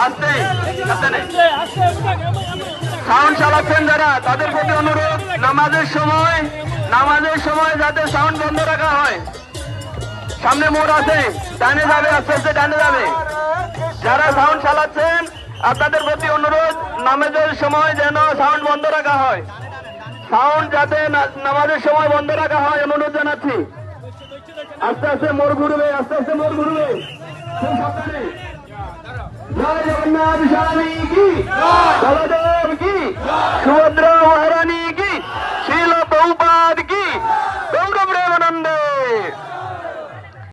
আস্তে সাউন্ড চালাচ্ছেন যারা, তাদের প্রতি অনুরোধ নামাজের সময় যাতে সাউন্ড বন্ধ রাখা হয়। সামনে মোড় আছে, ডানে যাবে, আস্তে আস্তে ডানে যাবে। যারা সাউন্ড চালাচ্ছেন আপনাদের প্রতি অনুরোধ নামাজের সময় যেন সাউন্ড বন্ধ রাখা হয়। সাউন্ড যাতে নামাজের সময় বন্ধ রাখা হয় অনুরোধ জানাচ্ছি। আস্তে আস্তে মোড় ঘুরবে, আস্তে আস্তে মোড় ঘুরবে, খুব সাবধানে। জয় জগন্নাথ স্বামী কি, বলদেব কি, সুভদ্রা